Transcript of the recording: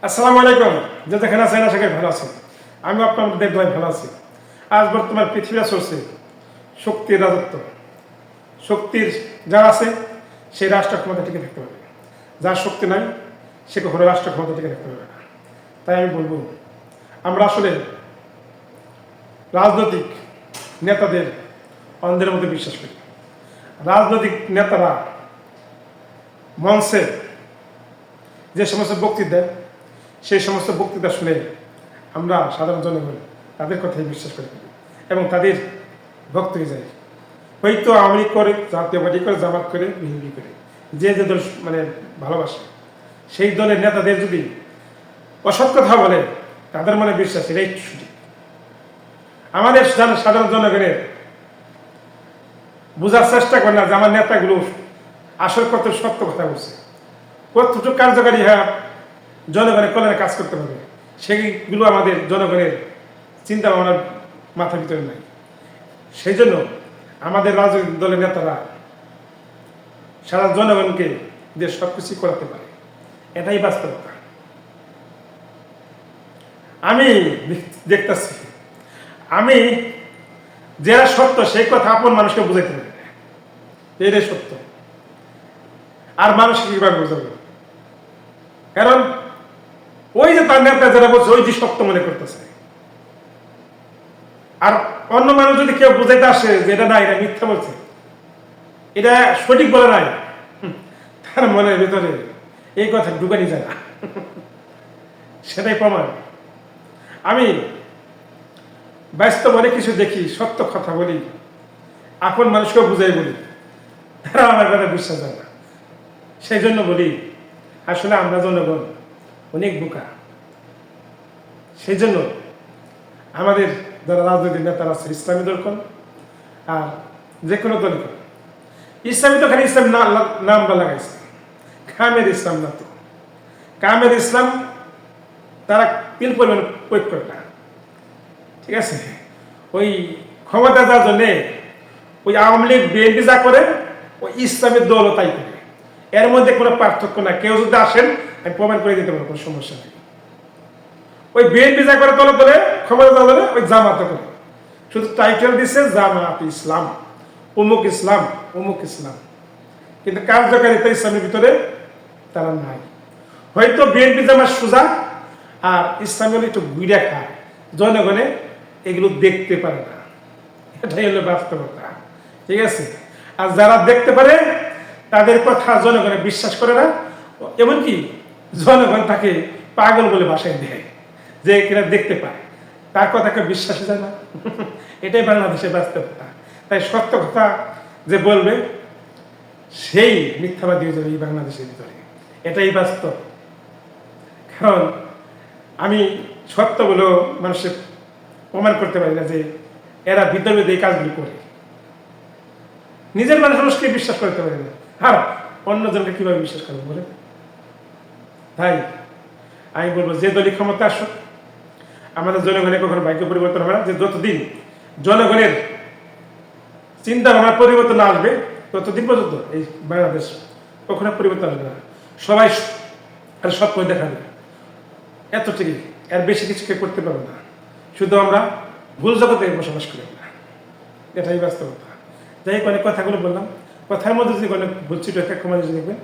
আসসালামু আলাইকুম। যে যেখানে আছেন আশা করি ভালো আছেন। আমি আপনাদের দোয়ায় ভালো আছি। আজ বর্তমান পৃথিবীটা চলছে শক্তির রাজত্ব। শক্তির যার আছে সেই রাষ্ট্র ক্ষমতা টিকে থাকতে পারবে, যার শক্তি নাই সে কখনো রাষ্ট্র ক্ষমতা টিকে থাকতে পারবে না। তাই আমি বলবো, আমরা আসলে রাজনৈতিক নেতাদের অন্ধের মধ্যে বিশ্বাস করি। রাজনৈতিক নেতারা মঞ্চে যে সমস্ত বক্তৃতা দেয়, সেই সমস্ত বক্তৃতা শুনে আমরা সাধারণ জনগণ তাদের কথাই বিশ্বাস করে থাকি এবং তাদের ভক্ত হয়ে যায়। হয়তো আওয়ামী লীগ করে, জাতীয় পার্টি করে, জামাত করে, বিএনপি করে, যে যে দল ভালোবাসে সেই দলের নেতাদের যদি অসৎ কথা বলে তাদের মনে বিশ্বাস এটাই সঠিক। আমাদের সাধারণ জনগণের বোঝার চেষ্টা করে না যে আমার নেতাগুলো আসল কত সত্য কথা বলছে, কতটুকু কার্যকারী হয় জনগণের কল্যাণে কাজ করতে পারবে, সেইগুলো আমাদের জনগণের চিন্তা ভাবনার মাথার ভিতরে নাই। সেই জন্য আমাদের রাজনৈতিক দলের নেতারা সারা জনগণকে যে সব কিছু করাতে পারে, এটাই বাস্তবতা। আমি দেখতেছি, আমি যারা সত্য সেই কথা আপন মানুষকে বুঝাইতে পারি, এটাই সত্য। আর মানুষকে কিভাবে বোঝাবো? কারণ ওই যে তার নেতা যারা বলছে ওই যে সত্য মনে করতেছে, আর অন্য মানুষ যদি কেউ বুঝাইতে আসে যে এটা না, এটা মিথ্যা বলছে, এটা সঠিক বলে নাই, তার মনের ভিতরে এই কথা ঢুকানি যায় না। সেটাই প্রমাণ। আমি বাস্তব অনেক কিছু দেখি, সত্য কথা বলি, আপন মানুষকেও বুঝাই বলি, তারা আমার কথা বিশ্বাস হয় না। সেই জন্য বলি আসলে আমরা জনগণ অনেক বোকা। সেই জন্য আমাদের যারা রাজনৈতিক নেতারা আছে, ইসলামী দল কোন আর যে কোনো দল কোন, ইসলামী তো খালি ইসলাম নামটা লাগাইছে, কামের ইসলাম না। তো কামের ইসলাম তারা তিল পরিমাণ প্রয়োগ করে না, ঠিক আছে? ওই ক্ষমতা যাওয়ার জন্যে ওই আওয়ামী লীগ বিএনপি যা করে ওই ইসলামের দলও তাই করে। এর মধ্যে কোনো পার্থক্য না। কেউ যদি আসেন আমি প্রমাণ করে দিতে পারবো, কোনো সমস্যা নেই। ওই বিএনপি যা করে দলে দলে, ক্ষমতা যা দলে ওই জামাত করে, শুধু টাইটেল দিচ্ছে জামাত ইসলাম, অমুক ইসলাম, অমুক ইসলাম, কিন্তু কার্যকারিতা ইসলামের ভিতরে তারা নাই। হয়তো বিএনপি জামাত সোজা আর ইসলামী হলে একটু গুইড়া খায়, জনগণে এগুলো দেখতে পারে না। এটাই হলো বাস্তবতা, ঠিক আছে? আর যারা দেখতে পারে তাদের কথা জনগণে বিশ্বাস করে না, এমনকি জনগণ তাকে পাগল বলে ভাষায় দেয়, যে কিনা দেখতে পায়, তার কথাকে বিশ্বাস যায় না। এটাই বাংলাদেশের বাস্তবতা। তাই সত্য কথা যে বলবে সেই মিথ্যাবাদী হয়ে যাবে এই বাংলাদেশের ভিতরে, এটাই বাস্তব। কারণ আমি সত্য বলেও মানুষের প্রমাণ করতে পারি না যে এরা ভিতরে এই কাজগুলি করে। নিজের মানুষকে বিশ্বাস করতে পারি না, আর অন্যজনকে কিভাবে বিশ্বাস করবো বলে? তাই আমি বলবো, যে দলই ক্ষমতা আসুক, আমাদের জনগণের কখনো ভাগ্য পরিবর্তন হবে না। যে যতদিন জনগণের চিন্তা ভাবনা পরিবর্তন না আসবে ততদিন পর্যন্ত এই বাংলাদেশ কখনো পরিবর্তন আসবে না। সবাই আর সৎ পথ দেখাবে, এতটুকুই, এর বেশি কিছু কেউ করতে পারবে না। শুধু আমরা ভুল জগতে বসবাস করি না, এটাই বাস্তবতা। যাই অনেক কথাগুলো বললাম, কথার মধ্যে যদি অনেক ভুল ছিল একটা ক্ষমা দেখবেন।